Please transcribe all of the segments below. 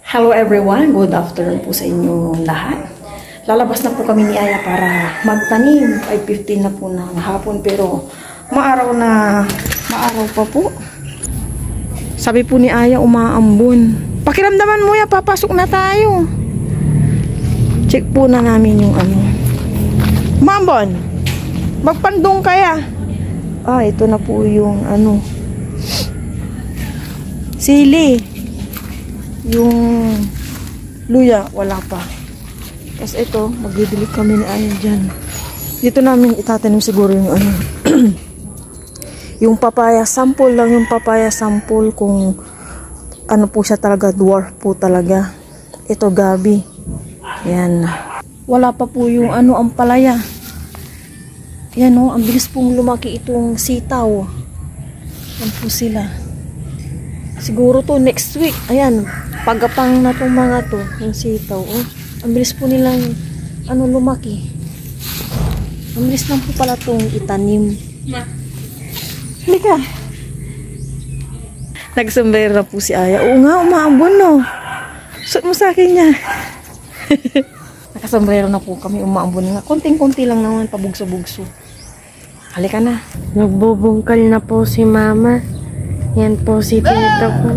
Hello everyone, good afternoon po sa inyo lahat. Lalabas na po kami ni Aya para magtanim. 5:15 na po ng hapon pero maaraw pa po. Sabi po ni Aya umaambon. Pakiramdaman mo ya, papasok na tayo. Check po na namin yung ano. Umaambon. Magpandong kaya. Ito na po yung ano. Sili. Yung luya, wala pa. Tapos ito, magdidilig kami ni Aya dyan. Dito namin itatanim siguro yung ano. Yung papaya, sample lang yung papaya, sample kung ano po siya talaga, dwarf po talaga. Ito, gabi. Yan. Wala pa po yung ano, ampalaya. Yan o, ang bilis pong lumaki itong sitaw. Yan po sila. Siguro to next week. Ayan, pagapang na tong mga to, yung sitaw. Oh, ang bilis po nilang ano lumaki. Ang bilis lang po pala tong itanim. Halika. Nagsumbrero na po si Aya. Oo nga, umaambon no. Suot mo sa akin niya. Nakasumbrero na po kami, umaambon nga. Konting-konti lang naman, pabugso-bugso. Halika na. Nagbubungkal na po si Mama. Yan po si Tito ko.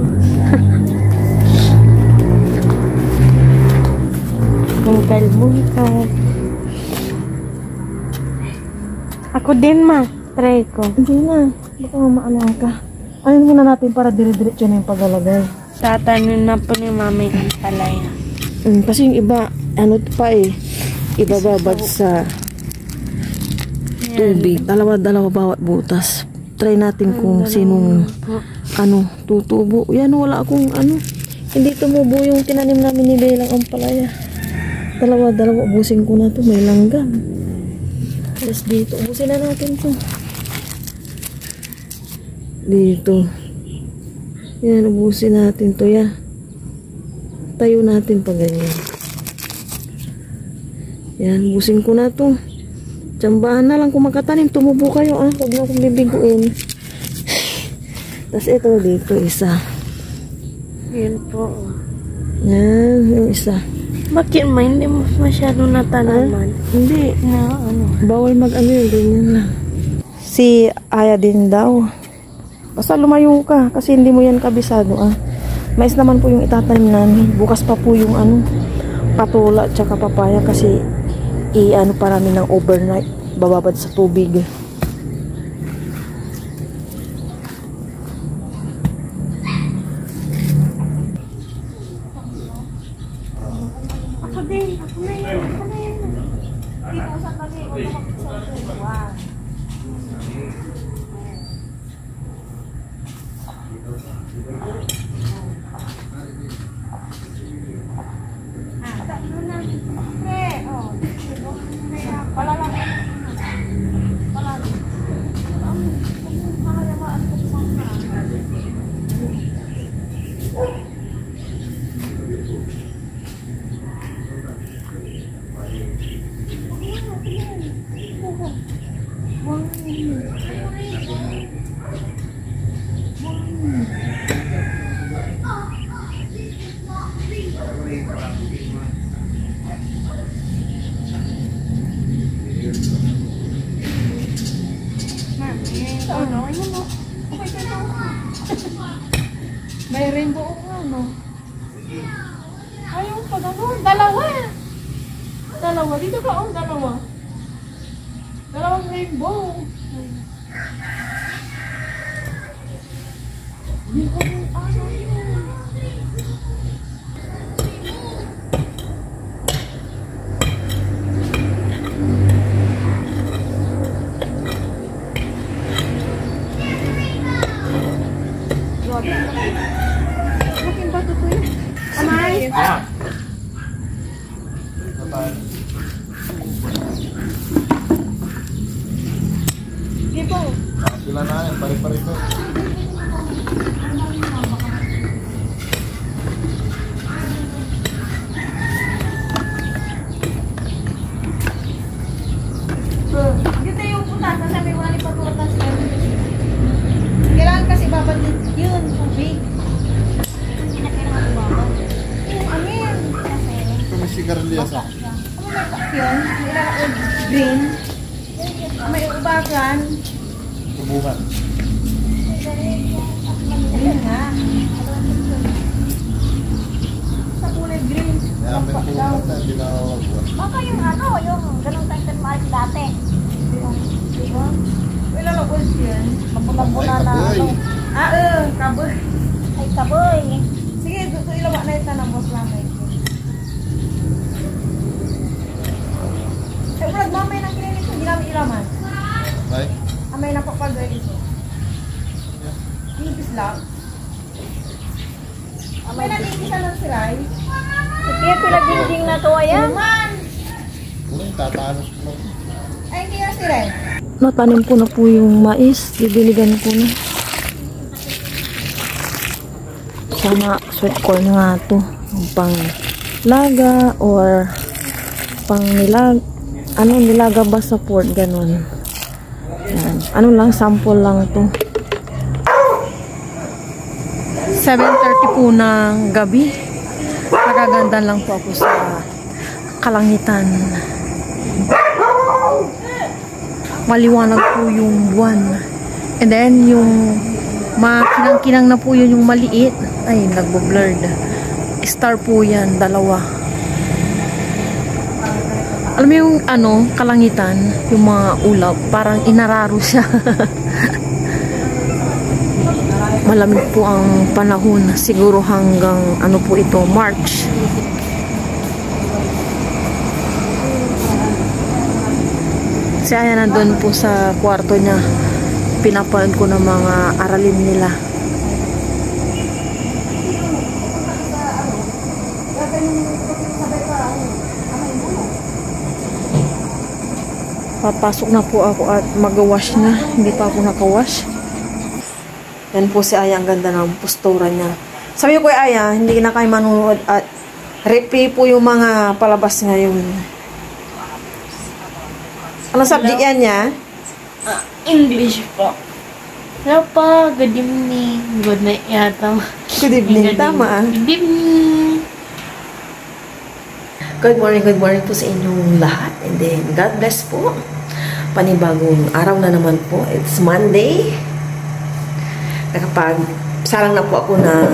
Bungkal-bungkal. Ako din, Ma. Try ko. Hindi na. Baka mamaalang ka. Ayun muna natin para dire-diretso na yung paglalagay. Tatanin na po ni Mama yung palaya. Kasi yung iba, ano pa eh. Ibababad sa tubig. Dalawa-dalawa bawat butas. Try natin kung sinong ano, tutubo. Yan, wala akong ano. Hindi tumubo yung tinanim namin ni Belang ampalaya. Dalawa-dalawa, ubusin ko na to. May langgam. Tapos dito, ubusin na natin to. Dito. Yan, ubusin natin to. Yan. Tayo natin pa ganyan. Yan, ubusin ko na to. Tsambahan na lang kung makatanim. Tumubo kayo, huwag na akong bibiguin. Tapos ito dito, isa. Yan po. Yan, yung isa. Bakit ma? Hindi mo masyado natanaman. Hindi. Na ano? Bawal mag-ano yun, ganyan lang. Si Aya din daw. Basta lumayo ka, kasi hindi mo yan kabisado, Mais naman po yung itatanim namin. Bukas pa po yung ano, patula at saka papaya kasi i-ano pa namin ng overnight. Bababad sa tubig. Ako din. Ako na yan. Ako na yan. Dito sa kami. Wow. May rainbow ka, no? Ayaw pa gano'n. Dalawa. Dalawa. Dito ka, dalawa. Dalawang rainbow. Dito ka, ano yun? Makin ba ito yun? Amay? Dito. Sila na yan, pare-pare ko. Dito yung putas, sabi wala pa putas. Kailangan kasi babad yun, tubig. Hindi na kailangan babad. sigarilyas ah. Ano may pak yun? Nilalakad green. May ubagan. Tubuhan. Ayun nga. Sa kulay green. Kaya may tubuhan na, hindi na wag. Baka yung ano, yung ganun tayo maalit dati. Diba? May lalakad yun. Mabula-bula na ano. Kaboy. Ay, kaboy. Sige, ito ilawa na yung tanong boss lang. Eh, Brad, mamay ng klinik ko, hindi namin ilaman. Ay? Amay na papagay ito. Nipis lang. Amay na nipis lang si Rai. Kaya pinagdingding na to ayan. Man! Kung tatanos mo. Ay, hindi na si Rai. Natanim ko na po yung mais. Didiligan ko na. Sana sweet corn nga to. Yung pang laga or pang nilaga ba sa port. Ganun. Yan. Ano lang, sample lang to. 7:30 po ng gabi. Nagaganda lang po ako sa kalangitan. Maliwanag po yung buwan. And then, yung makinang-kinang na po yun yung maliit. Ay, nagbo-blurred. Star po yan, dalawa. Alam mo yung kalangitan, yung mga ulap, parang inararo siya. Malamig po ang panahon, siguro hanggang po ito, March. Si Aya nandun po sa kwarto niya. Pinapanood ko ng mga aralin nila. Papasok na po ako at mag-wash na. Hindi pa ako naka-wash. Yan po si Aya. Ang ganda ng postura niya. Sabi ko kay Aya, hindi na kayo manunood at replay po yung mga palabas ngayon. Anong subject yan niya? English po. Hello po, good evening. Good night yata. Good evening, tama. Good evening. Good morning po sa inyong lahat. And then, God bless po. Panibagong araw na naman po. It's Monday. Sarang na po ako ng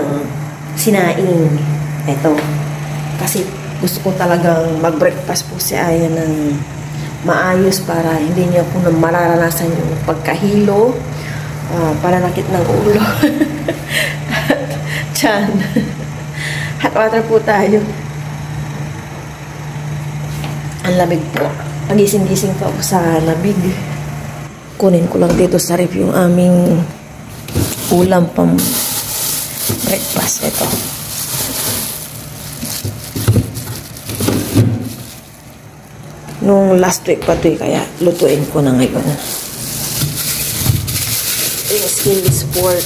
sinaing. Ito. Kasi gusto ko talagang mag-breakfast po si Aya ng maayos para hindi niya po na mararanasan yung pagkahilo, pananakit ng ulo. Tiyan. Hot water po tayo. Ang lamig po. Pagising-gising po ako sa labig. Kunin ko lang dito sa ref yung aming ulam pang breakfast. Ito. Nung last week pa ito kaya lutuin ko na ngayon. Yung skinless pork.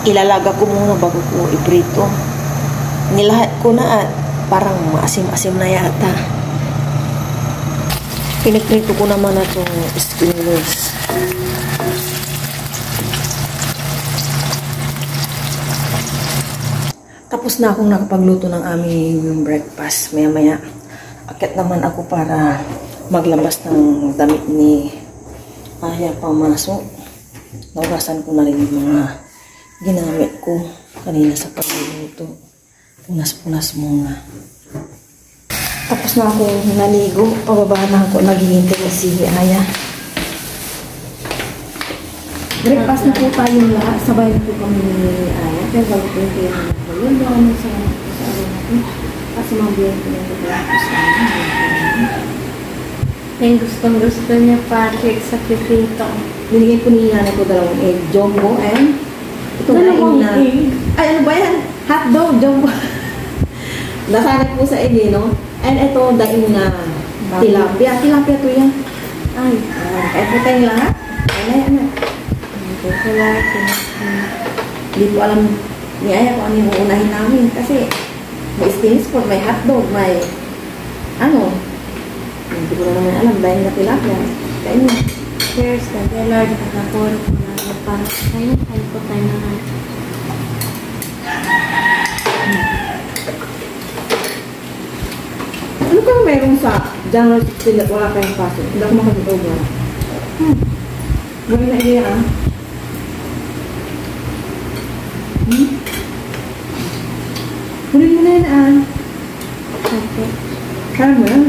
Ilalaga ko muna bago ko iprito. Nilahat ko na at parang maasim-asim na yata. Piniprito ko naman na itong skinless. Tapos na akong nakapagluto ng aming breakfast. Maya-maya, akit naman ako para maglabas ng damit ni Aya pamasok. Naugasan ko na rin yung mga ginamit ko kanina sa pagluluto. Punas-punas muna. Tapos na ako naligo. Pababa na ako. Naghihintay na si Aya. Breakfast na po tayong lahat. Sabay na po kami ni Aya. Pero bago po yung kaya na po. Yun daw naman sa araw natin. Kasi mabiyan ko na ito sa Yung gusto niya pa-check sa pipito. Binigay ko ni Yana ko dalawang egg. Jumbo and itong Dalawang na. egg? Ay, ano ba yan? Hotdog, jumbo. Nasanay po sa egg, no? And ito, daing na tilapia. Tilapia to yan. Ay, kahit po tayong lahat. Ay, na. Hindi ko alam ni Aya kung ano yung uunahin namin. Kasi may spinach po, may hotdog, may hindi ko na naman alam dahil na tilapia. Kaya nyo. Cheers, Lord. Nakapuro ko na. para kayo. Kain po tayo na lang. Ano kang meron sa January 16 at wala kayong pasok? Hindi ako makatutog. Gawin na iya ah. Kunin mo na yan ah. Okay. Kaya mo yan.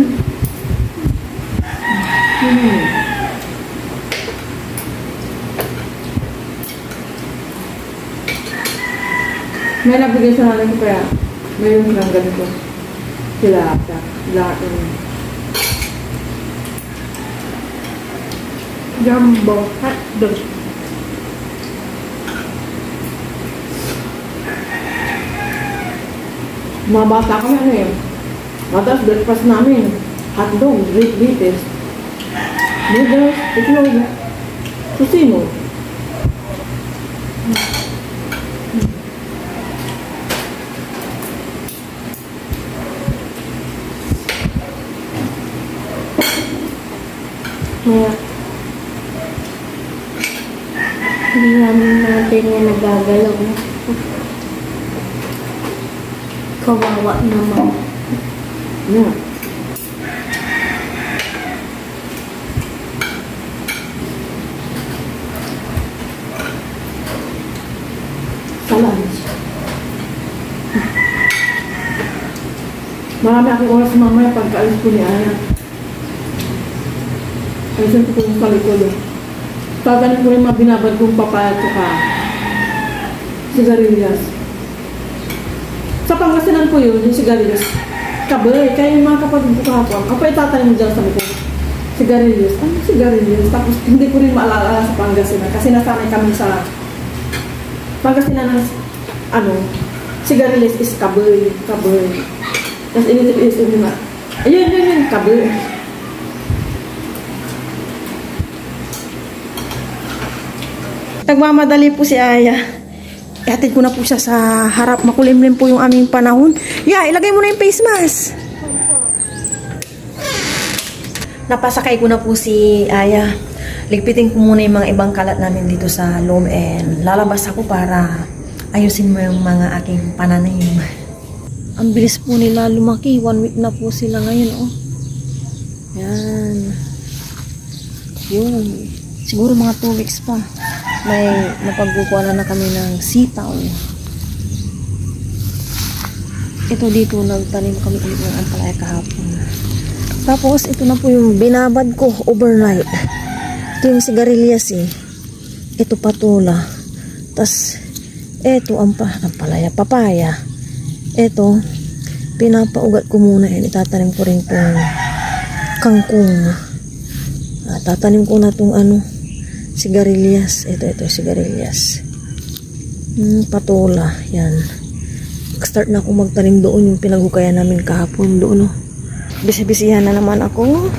May nabigay sa natin ko kaya mayroon silang ganito. Sila ata. Jumbo hotdog. Mga bata kami ano yun. Mataas breakfast namin. Hotdog, great beates. Noodles, itlog. Susino. Kaya, hindi natin yung nagagalaw. Kawawa naman. Yeah. Sa lunch. Marami akong oras mamaya pagkaalis ko ni Ana. Ayun ko kung kalikulo. Tatanin ko rin mabinabad kong papaya at saka sigarilyas. Sa Pangasinan po yun, yung sigarilyas. Kabay, kaya yung mga kapatid ko kahapon, ako ay tatanin mo dyan sa ko. Sigarilyas. Ano sigarilyas? Tapos hindi ko rin maalala sa Pangasinan kasi nasanay kami sa Pangasinan ng ano, sigarilyas is kabay. Tapos initip-isip na. Ayun, kabay. Nagmamadali po si Aya. Ihatid ko na po siya sa harap. Makulimlim po yung aming panahon. Yeah, ilagay mo na yung face mask. Napasakay ko na po si Aya. Ligpitin ko muna yung mga ibang kalat namin dito sa loob and lalabas ako para ayusin mo yung mga aking pananim. Ang bilis po nila lumaki. 1 week na po sila ngayon, oh. Yan. Yun. Siguro mga 2 weeks pa. May napagkukuha na kami ng sitaw. Ito dito, nagtanim kami ulit ng ampalaya kahapon. Tapos, ito na po yung binabad ko overnight. Ito yung sigarilyas eh. Ito patula. Tapos, ito ampalaya, papaya. Ito, pinapaugat ko muna yan. Itatanim ko rin itong kangkong. Tatanim ko na itong ano, sigarilyas. Ito sigarilyas. Patula. Yan. Start na ako magtanim doon yung pinaghukayan namin kahapon doon. Oh. Bisi-bisihan na naman ako.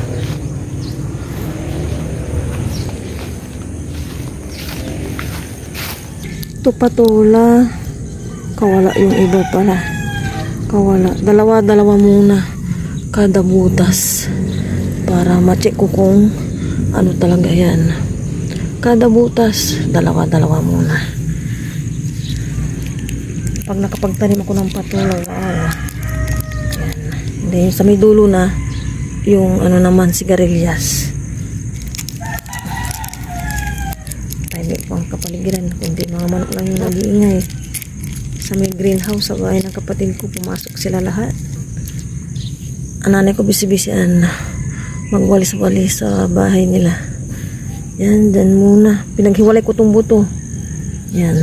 Ito patula. Kawala yung iba pala. Kawala. Dalawa muna. Kada butas. Para ma-check ko kung ano talaga yan. Kada butas, dalawa muna. Pag nakapagtanim ako ng patula, yan. Then, sa may dulo na, yung ano naman, sigarilyas. Tayo po ang kapaligiran. Kundi mga manok lang yung nag-iingay. Sa may greenhouse, sa bahay ng kapatid ko, pumasok sila lahat. Ang nanay ko bisi-bisian magwalis-walis sa bahay nila. Yan, dyan muna. Pinaghiwalay ko itong buto. Yan.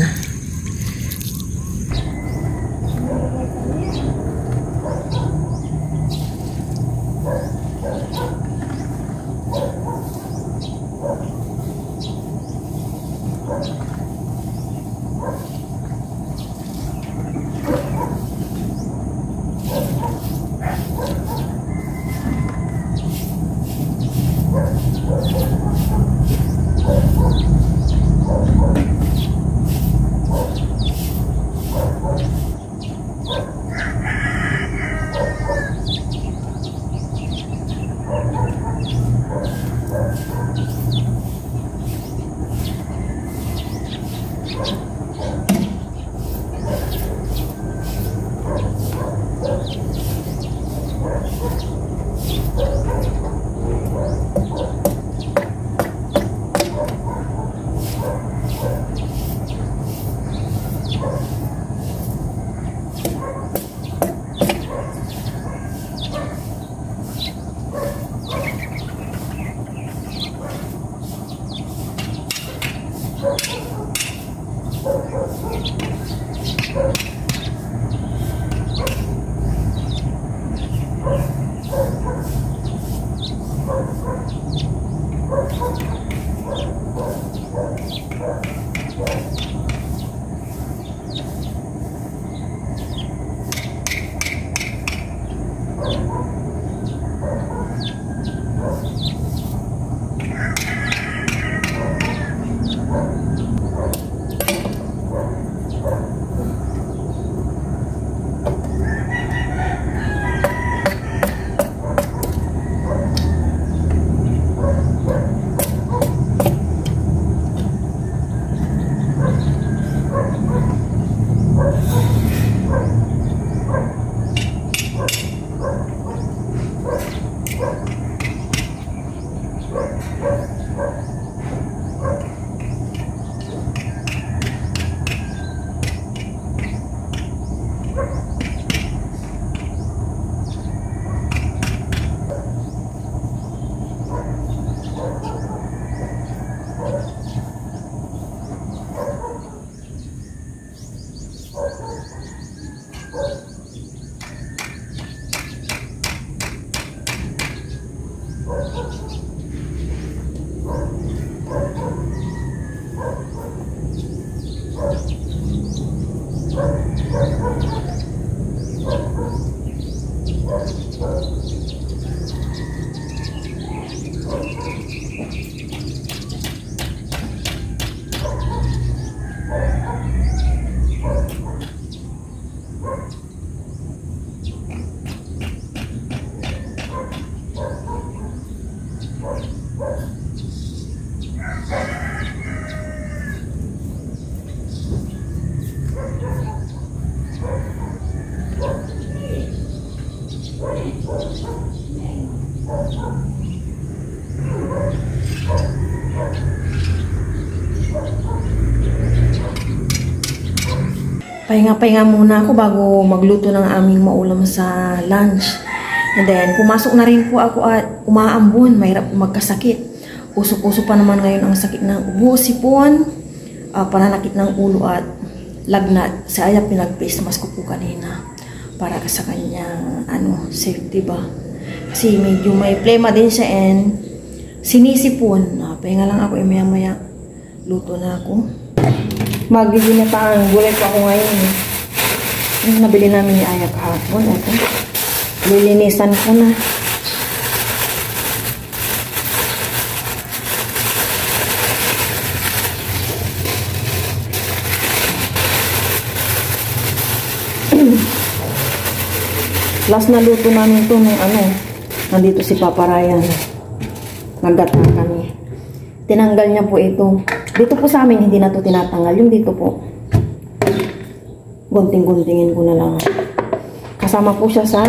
Pahinga-pahinga muna ako bago magluto ng aming maulam sa lunch. And then, pumasok na rin po ako at umaambon. Mahirap po magkasakit. Uso-uso pa naman ngayon ang sakit ng ubo, sipon, pananakit ng ulo at lagnat. Sa aya pinag-face mask ko po kanina para sa kanyang safety ba. Kasi medyo may plema din siya and sinisipon. Pahinga lang ako, maya-maya luto na ako. Magiginataang gulay po ako ngayon. Nabili namin ni Aya kahapon. Ito. Lilinisan ko na. Last na luto namin ito ng nandito si Papa Ryan. Nagata kami. Tinanggal niya po ito. Dito po sa amin, hindi na ito tinatanggal. Yung dito po, gunting-guntingin ko na lang. Kasama po siya sa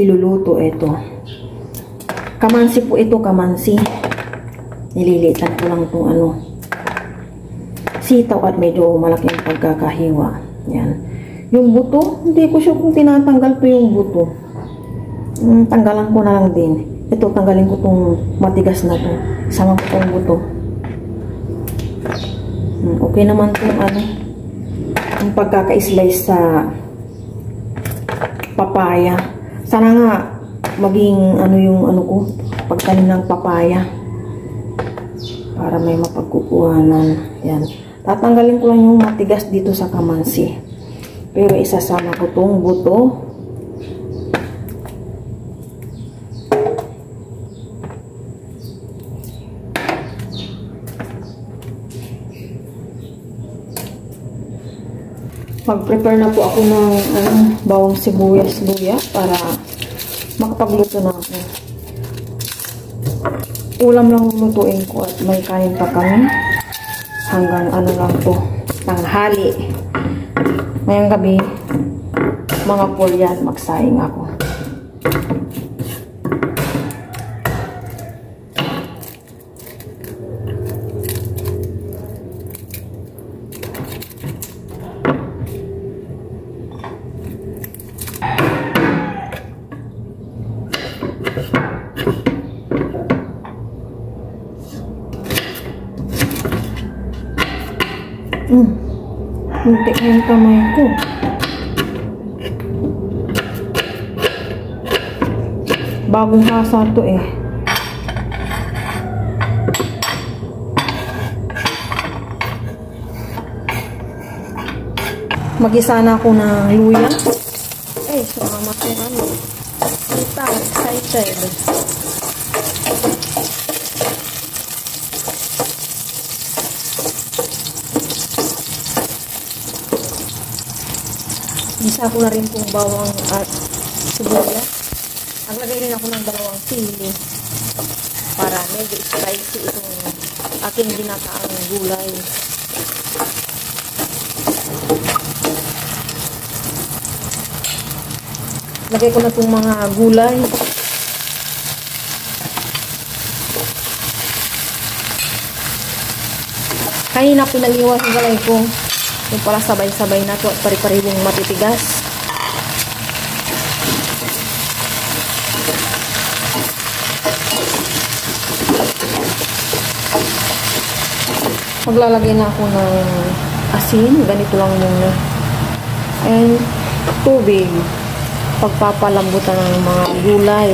iluluto ito. Kamansi po ito, kamansi. Nililitan ko lang itong sitaw at medyo malaking pagkakahiwa. Yan. Yung buto, hindi ko sure kung tinatanggal to yung buto. Tanggalan ko na lang din. Ito, tanggalin ko itong matigas na to. Sama ko itong buto. Okay naman itong ang pagkaka-slice sa papaya. Sana nga maging yung ko, pagtanim ng papaya. Para may mapagkukuhanan. Yan. Tatanggalin ko lang yung matigas dito sa kamansi. Pero isasama ko itong buto. Mag-prepare na po ako ng bawang sibuyas, luya para makapagluto na ako. Ulam lang lutuin ko at may kanin pa kami. Hanggang lang po, tanghali. Ngayong gabi, mga 4 yan, magsaing ako. Muntik na yung kamay ko. Bagong hasa to eh. Mag-isa na ako ng luya. Ay, salamat yung unsalted. Isa ko na rin pong bawang at sibuyas. Naglagay rin ako ng dalawang sili para medyo spicy itong aking ginataang gulay. Lagay ko na itong mga gulay. Kanina pinag-iwas yung galay ko. Yung pala sabay-sabay na to at pari-parihong matitigas. Maglalagay na ako ng asin. Ganito lang muna. And tubig. Pagpapalambutan ng mga gulay.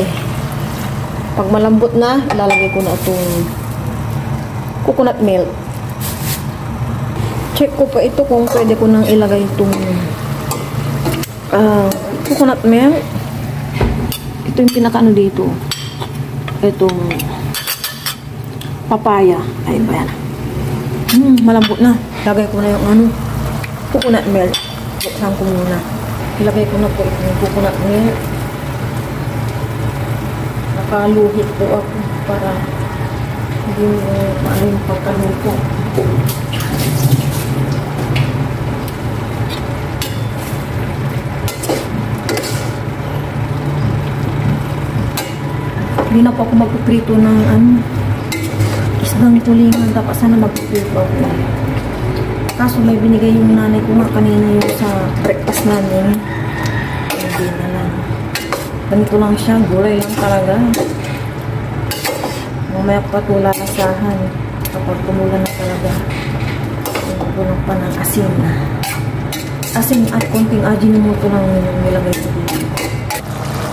Pag malambot na, ilalagay ko na itong coconut milk. Check ko pa ito kung pwede ko nang ilagay itong coconut milk. Ito yung pinakaano dito. Itong papaya. Ay, ba yan? Malambot na. Lagay ko na yung coconut milk. Buksan ko muna. Ilagay ko na po yung coconut milk. Nakaluhit po ako para hindi mo maano yung pagkaluto. Hindi na po ako magpiprito ng isdang tulingan. Dapat sana magpiprito ako. Kaso may binigay yung nanay ko nga kanina yung sa breakfast namin. Hindi na lang. Ganito lang siya. Gulay lang talaga. Mamaya ko pa ito lalasahan. Kapag kumulan na talaga. Kulang pa ng asin. Asin at konting ajinomoto lang yung nilagay ko dito.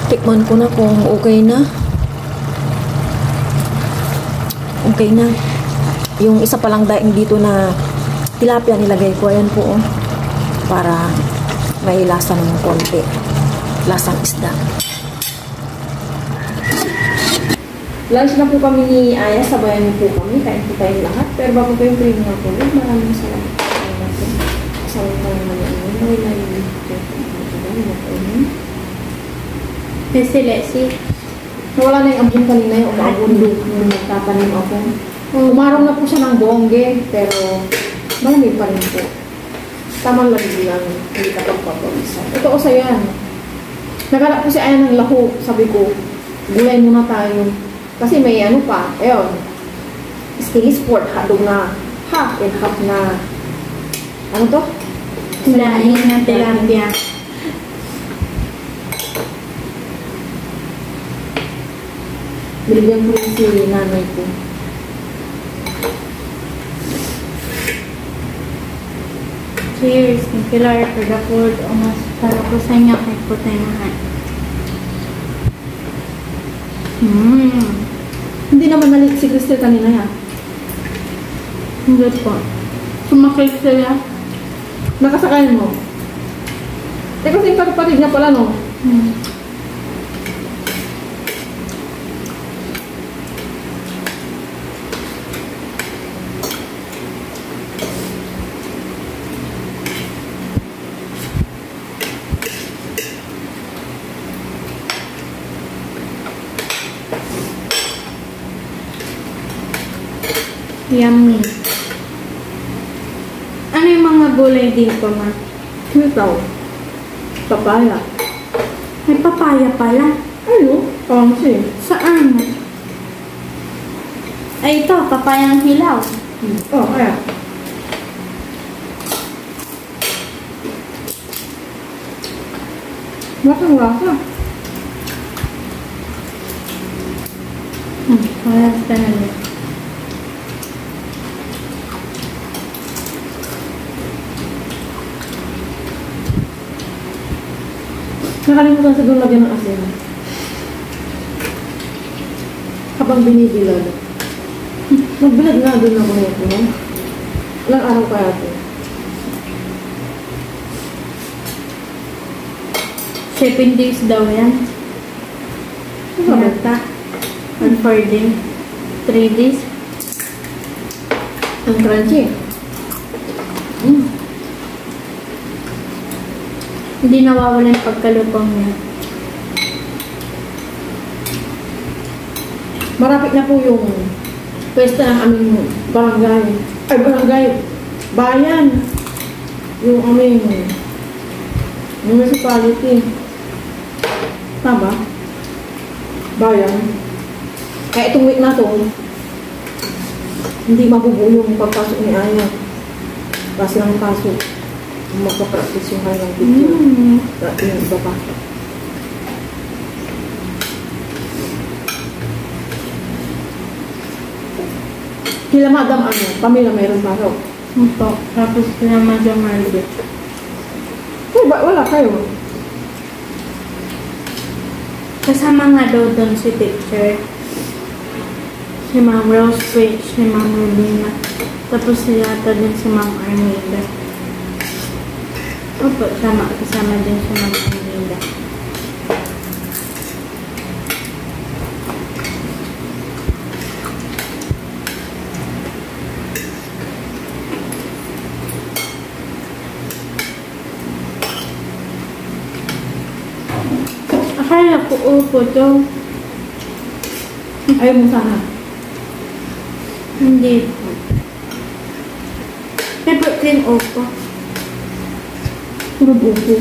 Tikman ko na kung okay na. Okay na. Yung isa palang daing dito na tilapia nilagay ko. Ayan po, oh. Para may lasa ng konti. Lasang isda. Lunch na po kami ni Aya. Sabayan niyo po kami. Kain po tayong lahat. Pero bago po yung premium po, maraming salamat po natin. Kasama po naman yung may nalilip po. Lesi. Wala na yung abon kanina yung umabon yung nagtatanim ako. Umarong na po siya ng bongge, pero malamig pa rin po. Tamang lamig lang, hindi ka pagpapawisa. Ito o sa yan. Nagalap po si Aya ng lahu. Sabi ko, gulay muna tayo. Kasi may ano pa, ayun. Skinny sport, hadong na half and half na, ano to? Laing na tilapia. Binigyan ko rin si nanay ko. Cheers. Thank you, Lord, for the food. O mas para po sa inyo kay po tayo mahal. Hindi naman nalit si Crystal kanina yan. Hindi po. Sumakit sila. Nakasakayan mo. Eh kasi yung kapatid niya pala, no? Yummy. Ano yung mga gulay dito, ma? Ito. Papaya. May papaya pala. Ano? Parang siya. Saan? Ay, ito. Papayang hilaw. Oh, kaya. Lasa. Kaya talaga. Nakalimutan sa doon lagyan ng asin. Habang binibilad. Magbilad nga doon ako nito, no? Ilang araw kaya ito? 7 days daw yan. Ano ba? And 4 days. 3 days. Ang crunchy. Hindi nawawala yung pagkalutong niya. Marapit na po yung pwesta ng aming barangay. Ay, barangay. Bayan. Yung aming municipality. Tama? Bayan. Kaya itong week na to, hindi mabubuo yung pagpasok ni Aya. Kasi lang pasok. Magpa-practice yung kanyang video. Yung iba pa. Kila madam ano, Pamela mayroon pasok. Opo. Tapos kaya Madam Margaret. Wala kayo. Kasama nga daw doon si teacher. Si Ma'am Rose Page, si Ma'am Rubina. Tapos si yata din si Ma'am Armida. Opo, kasama din si Ma'am Armida. Akala ko upo to. Ayaw mo sana. Hindi po. Pepper cream upo. Puro buko.